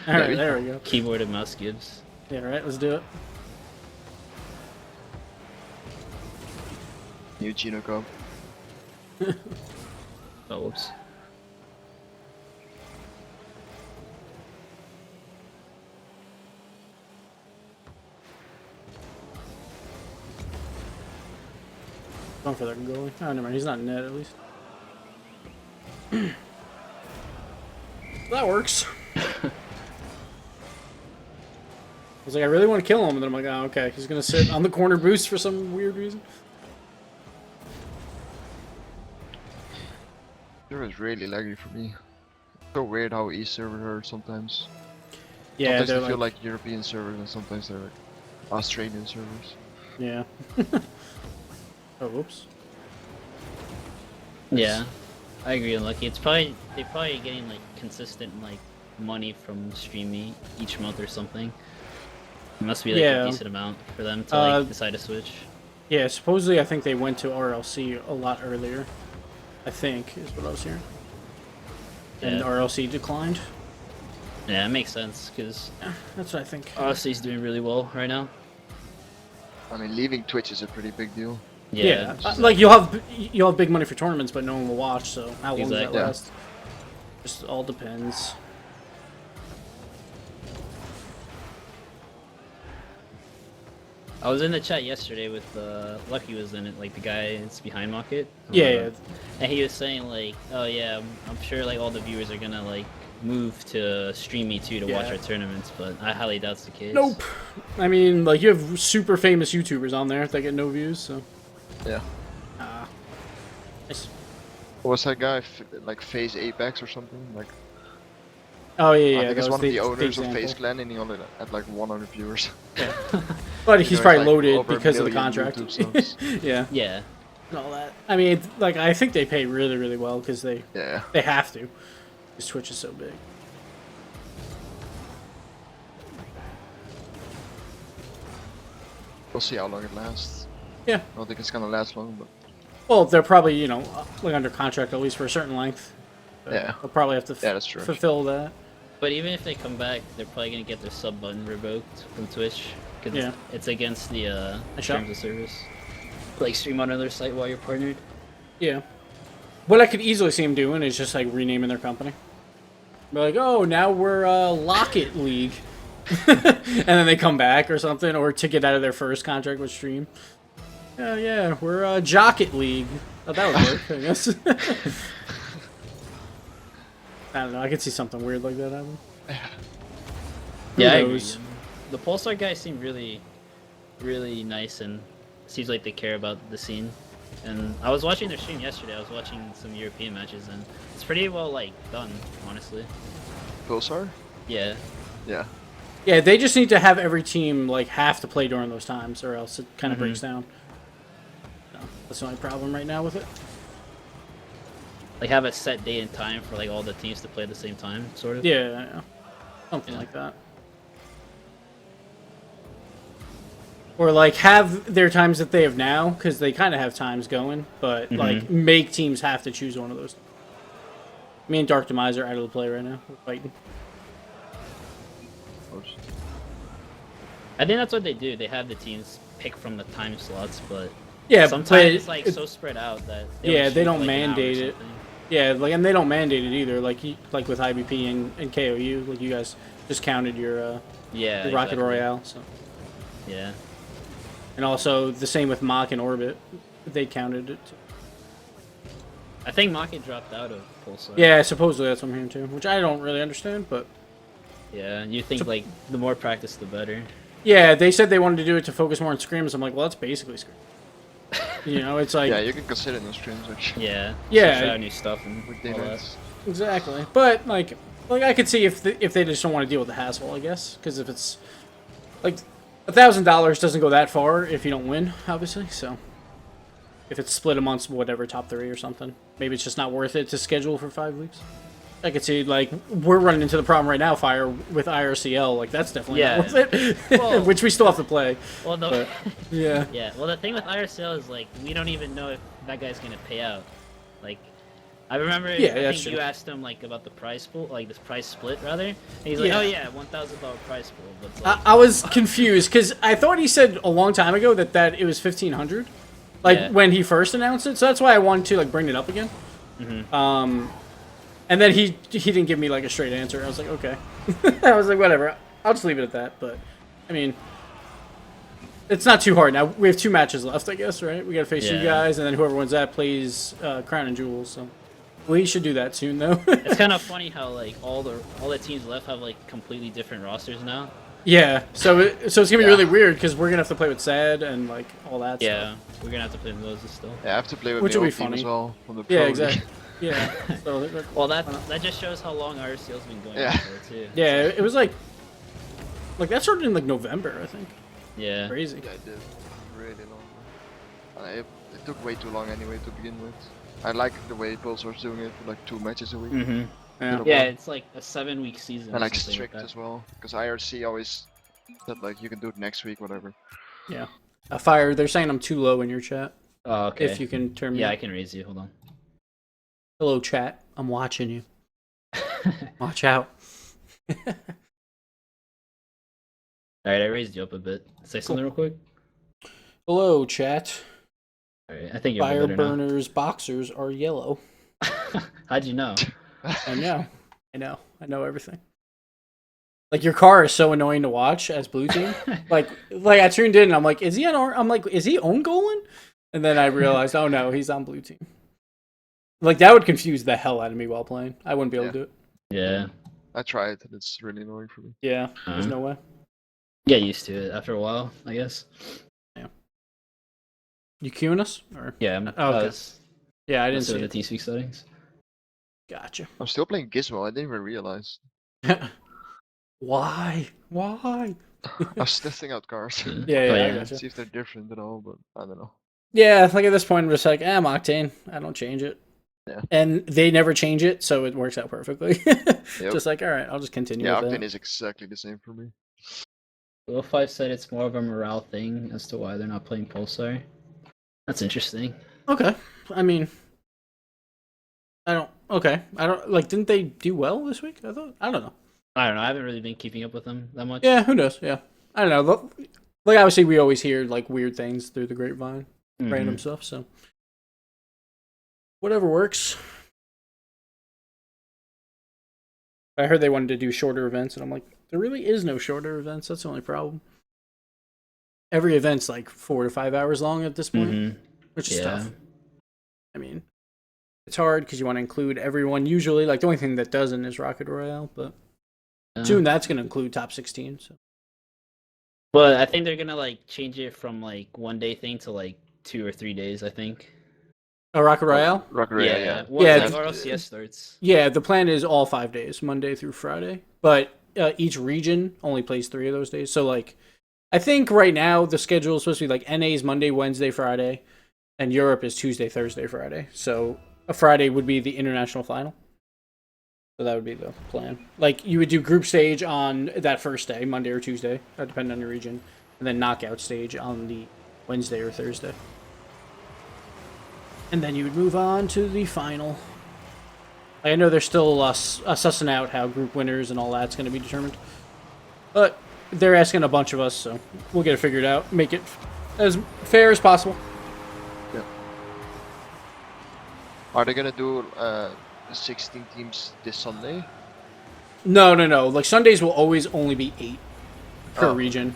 Alright, there we go. Keyboard and mouse Gibbs. Yeah, right, let's do it. New Gino Cup. Oh, whoops. Going for that goalie. Oh, never mind. He's not in net, at least. That works. I was like, I really want to kill him, and then I'm like, oh, okay. He's going to sit on the corner boost for some weird reason. It was really laggy for me. So weird how East servers are sometimes. Yeah, Sometimes they're they feel like European servers, and sometimes they're like Australian servers. Yeah. Oh, whoops. Yeah, I agree. Lucky. It's probably they're probably getting like consistent like money from streaming each month or something. It must be like a decent amount for them to like decide to switch. Yeah, supposedly I think they went to RLC a lot earlier. I think is what I was hearing. And RLC declined. Yeah, it makes sense because that's what I think. RLC's doing really well right now. I mean, leaving Twitch is a pretty big deal. Yeah, like you'll have big money for tournaments, but no one will watch. So how long does that last? Just all depends. I was in the chat yesterday with Lucky was in it, like the guy that's behind Market. Yeah. And he was saying like, oh yeah, I'm sure like all the viewers are gonna like move to Streamy too to watch our tournaments, but I highly doubt it's the case. Nope. I mean, like you have super famous YouTubers on there that get no views, so. Yeah. Nice. What was that guy? Like FaZe Apex or something? Like. Oh yeah, I think it's one of the owners the of FaZe Clan, and he only had like 100 viewers. Yeah. But he's probably like loaded because of the contract. Yeah. Yeah. And all that. I mean, like I think they pay really, really well because they have to. Because Twitch is so big. We'll see how long it lasts. Yeah. I don't think it's gonna last long, but. Well, they're probably, you know, like under contract at least for a certain length. Yeah. They'll probably have to that's true. fulfill that. But even if they come back, they're probably gonna get their sub button revoked from Twitch because it's against the terms of service. Like stream on another site while you're partnered. Yeah. What I could easily see them doing is just like renaming their company. Be like, oh, now we're Locket League, and then they come back or something, or to get out of their first contract with Stream. Yeah, we're Jocket League. Oh, that would work, I guess. I don't know. I could see something weird like that happen. Yeah, I agree. The Pulsar guys seem really, really nice, and seems like they care about the scene. And I was watching their stream yesterday. I was watching some European matches, and it's pretty well like done, honestly. Pulsar? Yeah. Yeah. Yeah, they just need to have every team like have to play during those times, or else it kind of breaks down. So, that's the only problem right now with it. Like have a set date and time for like all the teams to play at the same time, sort of. Yeah. Something like that. Or like have their times that they have now, because they kind of have times going, but like make teams have to choose one of those. Me and Dark Demise are out of the play right now. We're fighting. I think that's what they do. They have the teams pick from the time slots, but sometimes it's like so spread out that they don't mandate it. Yeah, like and they don't mandate it either. Like with IBP and KOU, like you guys just counted your Rocket Royale. So yeah. And also the same with Mach and Orbit, they counted it too. I think Mach dropped out of Pulsar. Yeah, supposedly that's what I'm hearing too, which I don't really understand, but yeah, you think like the more practice, the better. Yeah, they said they wanted to do it to focus more on scrims. I'm like, well, that's basically scrim. You know, it's like you can consider those scrims actually. Yeah. Try new stuff and all that. Exactly, but like I could see if they just don't want to deal with the hassle, I guess, because if it's like $1,000 doesn't go that far if you don't win, obviously. So if it's split amongst whatever top 3 or something, maybe it's just not worth it to schedule for 5 weeks. I could see like we're running into the problem right now, Fire, with IRCL. Like that's definitely not worth it, well, which we still have to play. Well, no, but, yeah. Well, the thing with IRCL is like we don't even know if that guy's gonna pay out. Like I remember. Yeah, I that's think true. you asked him like about the price pool, like this price split rather. And he's like, Yeah. "Oh yeah, $1,000 price pool." But it's like, I was confused because I thought he said a long time ago that it was 1,500, like Yeah. when he first announced it. So that's why I wanted to like bring it up again. And then he didn't give me like a straight answer. I was like, okay. I was like, whatever. I'll just leave it at that. But I mean, it's not too hard now. We have 2 matches left, I guess, right? We got to face you Yeah. guys, and then whoever wins that plays Crown and Jewels. So we should do that soon, though. it's kind of funny how like all the teams left have like completely different rosters now. Yeah. So it's gonna be Yeah. really weird because we're gonna have to play with Sad and like all that. Stuff. Yeah, we're gonna have to play Moses still. Yeah, I have to play with Which my will old be team funny. as well from the pro Yeah. league. Exactly. Yeah. So Well, that just shows how long RCL's been going Yeah. on for too. yeah, it was like that started in like November, I think. Yeah. Crazy. Yeah, I did. Really long. It took way too long anyway to begin with. I like the way Pulsar's doing it for like 2 matches a week. Mm-hmm. Yeah. Yeah, it's like a 7-week season. And or like something strict that. as well. Because IRC always said like you can do it next week, whatever. Yeah. Fire. They're saying I'm too low in your chat. Oh, okay. If you can turn me. Yeah, up. I can raise you. Hold on. Hello, chat. I'm watching you. Watch out. All right, I raised you up a bit. Say something real quick. Hello, chat. All right, I think you're better now. Fireburners boxers are yellow. How'd you know? I know. I know everything. Like your car is so annoying to watch as blue team. like I tuned in and I'm like, is he is he own goaling? And then I realized, oh no, he's on blue team. Like that would confuse the hell out of me while playing. I wouldn't be able to do it. Yeah. I tried and it's really annoying for me. Yeah, there's no way. Get used to it after a while, I guess. You queuing us? Or Yeah. I'm, Oh, okay. Yeah, I didn't see the it. T-Speak settings. Gotcha. I'm still playing Gizmo, I didn't even realize. Why? I was testing out cars. Yeah, Oh, I yeah. gotcha. See if they're different at all, but I don't know. Yeah, like at this point, I'm just like, I'm Octane. I don't change it. Yeah. And they never change it, so it works out perfectly. Yep. Just like, all right, I'll just continue Yeah, with Octane it. is exactly the same for me. Will 5 said it's more of a morale thing as to why they're not playing Pulsar. That's interesting. Okay. I mean, I don't like, didn't they do well this week? I don't know. I don't know. I haven't really been keeping up with them that much. Yeah, who knows? Yeah. I don't know. Like, obviously, we always hear, like, weird things through the grapevine, Mhm. random stuff, so. Whatever works. I heard they wanted to do shorter events, and I'm like, there really is no shorter events. That's the only problem. Every event's like 4 to 5 hours long at this point, Mhm. which is Yeah. tough. I mean, it's hard because you want to include everyone. Usually, like, the only thing that doesn't is Rocket Royale, but soon that's going to include top 16. So. But I think they're gonna like change it from like 1-day thing to like 2 or 3 days. I think. Oh, Rocket Royale? Rocket Royale, yeah. Once Yeah, like th- RLCS starts. Yeah, the plan is all 5 days, Monday through Friday. But each region only plays 3 of those days. So, like, I think right now the schedule is supposed to be like NA is Monday, Wednesday, Friday, and Europe is Tuesday, Thursday, Friday. So a Friday would be the international final. So that would be the plan. Like, you would do group stage on that first day, Monday or Tuesday, depending on your region, and then knockout stage on the Wednesday or Thursday. And then you would move on to the final. I know they're still sussing out how group winners and all that's going to be determined. But they're asking a bunch of us, so we'll get it figured out. Make it as fair as possible. Are they gonna do the 16 teams this Sunday? No. Like, Sundays will always only be 8 per Oh. region.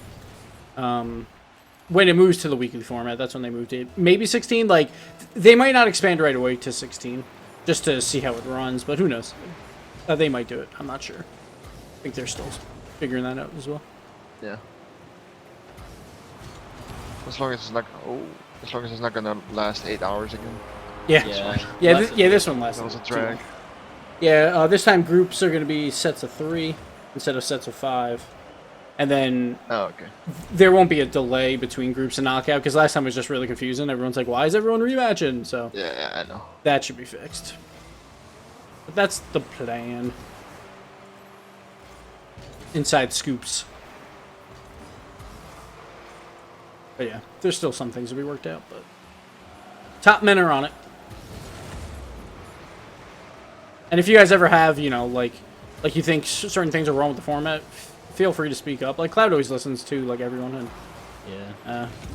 When it moves to the weekly format, that's when they moved it. Maybe 16. Like, they might not expand right away to 16, just to see how it runs. But who knows? They might do it. I'm not sure. I think they're still figuring that out as well. Yeah. As long as it's not gonna last 8 hours again. Yeah, Yeah. This one lasted. That was a too drag. long. Yeah, this time groups are going to be sets of 3 instead of sets of 5. And then Oh, okay. there won't be a delay between groups and knockout, because last time it was just really confusing. Everyone's like, why is everyone rematching? So Yeah, I know. that should be fixed. But that's the plan. Inside scoops. But yeah, there's still some things to be worked out, but top men are on it. And if you guys ever have, you know, like you think certain things are wrong with the format, feel free to speak up. Like Cloud always listens to like everyone, and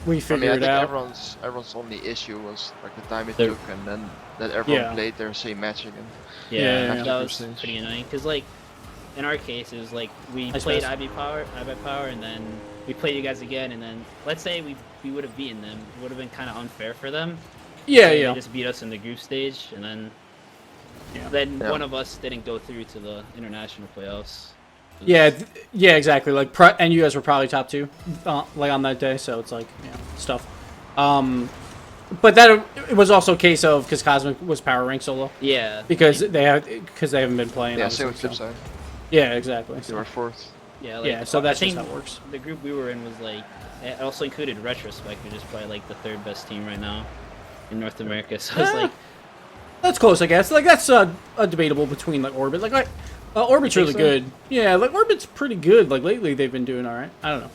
we figure I it think out. everyone's only issue was like the time it took, and then that everyone played their same match again. Yeah, that was pretty annoying. Cause like in our case, it was like we played IB Power, and then we played you guys again, and then let's say we would have beaten them, it would have been kind of unfair for them. Yeah, They just beat us in the group stage, and then one of us didn't go through to the international playoffs. Yeah, exactly. Like, and you guys were probably top 2, like on that day. So it's like, stuff. But that it was also a case of because Cosmic was power rank solo. Yeah. Because they haven't been playing. Yeah, same with Gibbs. Yeah, exactly. They were 4th. Yeah. So that's just how it works. The group we were in was like it also included Retrospect, which is probably like the 3rd best team right now in North America. So it's like. That's close, I guess. Like that's a debatable between like Orbit. Like Orbit's really good. Yeah, like Orbit's pretty good. Like lately they've been doing all right. I don't know.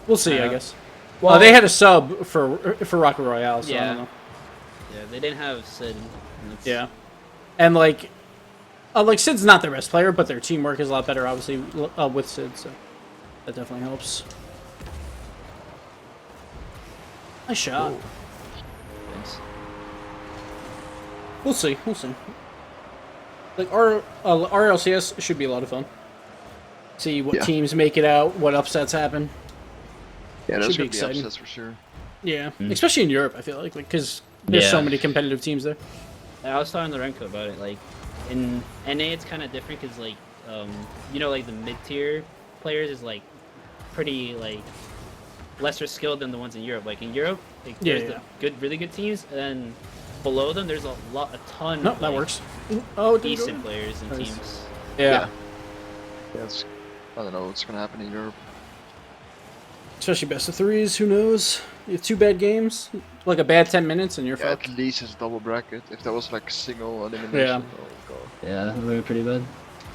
We'll see, I guess. Well, they had a sub for Rocket Royale, so I don't know. Yeah, they didn't have Sid. Yeah, and like Sid's not their best player, but their teamwork is a lot better, obviously, with Sid. So that definitely helps. Nice shot. Ooh. Thanks. We'll see. Like our RLCS should be a lot of fun. See what teams make it out, what upsets happen. Yeah, those should be upsets for sure. Yeah, especially in Europe, I feel like because there's so many competitive teams there. I was talking to Remkoe about it. Like in NA, it's kind of different because like you know, like the mid-tier players is like pretty like lesser skilled than the ones in Europe. Like in Europe, like, there's the really good teams, and below them there's a ton. No, of, that like, works. decent players and teams. Yeah, I don't know what's gonna happen in Europe. Especially best of 3s, who knows? You have 2 bad games, like a bad 10 minutes, and you're fucked. At least it's double bracket. If that was like single elimination, oh god. Yeah, that would be pretty bad.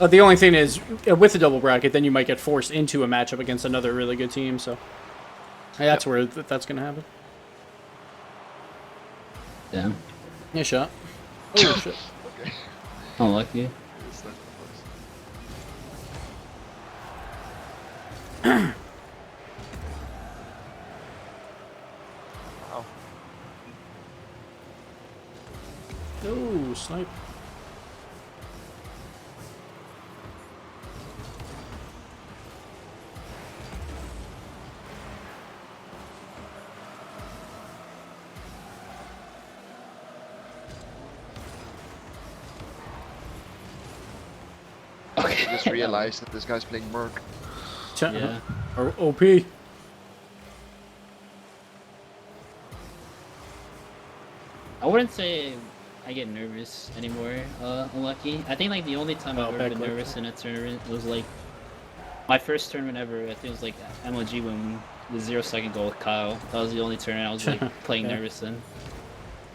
The only thing is, with the double bracket, then you might get forced into a matchup against another really good team, so that's where that's going to happen. Damn. Nice shot. Oh, shit. Okay. Unlucky. Oh, snipe. I just realized that this guy's playing Merc. Yeah. Or OP. I wouldn't say I get nervous anymore, Unlucky. I think like the only time I've ever been nervous in a tournament was like my first tournament ever. I think it was like MLG when the 0-second goal with Kyle. That was the only tournament I was like playing nervous in.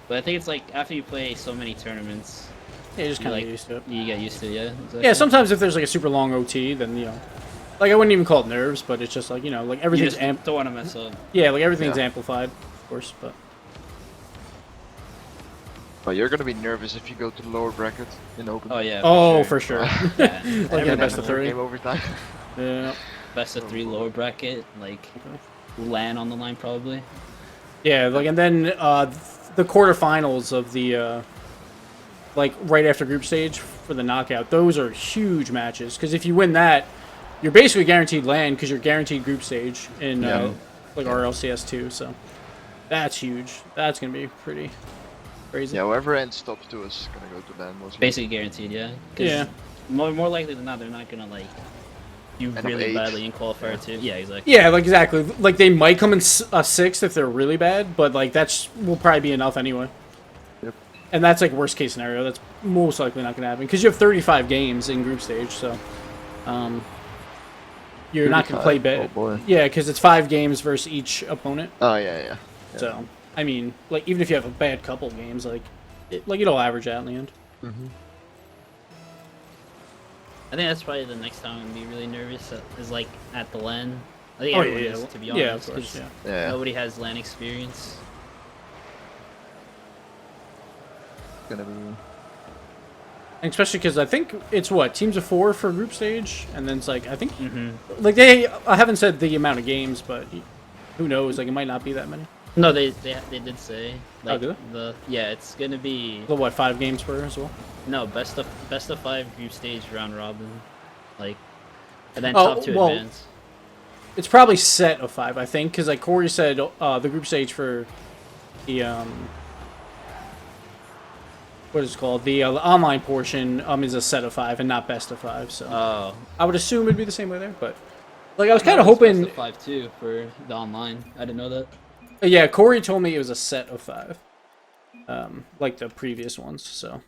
But I think it's like after you play so many tournaments, you just kind of get used to it. You get used to it, yeah. Exactly. Yeah, sometimes if there's like a super long OT, then like I wouldn't even call it nerves, but it's just like like everything's don't want to mess up. Yeah, like everything's amplified, of course, but. But you're gonna be nervous if you go to the lower bracket in open. Oh yeah. Oh, for sure. Yeah. Like in the best of 3. Game overtime. Yeah. Best of 3 lower bracket, like LAN on the line probably. Yeah, like and then the quarterfinals of the like right after group stage for the knockout. Those are huge matches because if you win that, you're basically guaranteed LAN because you're guaranteed group stage in like RLCS 2. So that's huge. That's gonna be pretty crazy. Yeah, whoever ends top 2 is gonna go to LAN. Basically guaranteed, yeah. Yeah. More likely than not, they're not gonna like do really badly in qualifier 2. Yeah, exactly. Yeah, like exactly. Like they might come in 6th if they're really bad, but like will probably be enough anyway. Yep. And that's like worst case scenario. That's most likely not gonna happen because you have 35 games in group stage, so you're not gonna play bad. Oh boy. Yeah, because it's 5 games versus each opponent. Oh yeah. So I mean, like even if you have a bad couple games, like it'll average out in the end. Mm-hmm. I think that's probably the next time I'm gonna be really nervous. Is like at the LAN. I think everyone is, to be honest. Yeah, of course. Yeah. Nobody has LAN experience. Gonna be. And especially because I think it's what teams of 4 for group stage, and then it's like I think like I haven't said the amount of games, but who knows? Like it might not be that many. No, they did say like do yeah, it's gonna be The what 5 games per as well. no best of 5 group stage round robin, like, and then Oh, top 2 well, advance. It's probably set of 5, I think, because like Corey said, the group stage for the what is it called? The online portion is a set of 5 and not best of 5. So Oh, I would assume it'd be the same way there, but like I was kind no, of it's hoping. best of 5 too for the online. I didn't know that. Yeah, Corey told me it was a set of 5, like the previous ones. So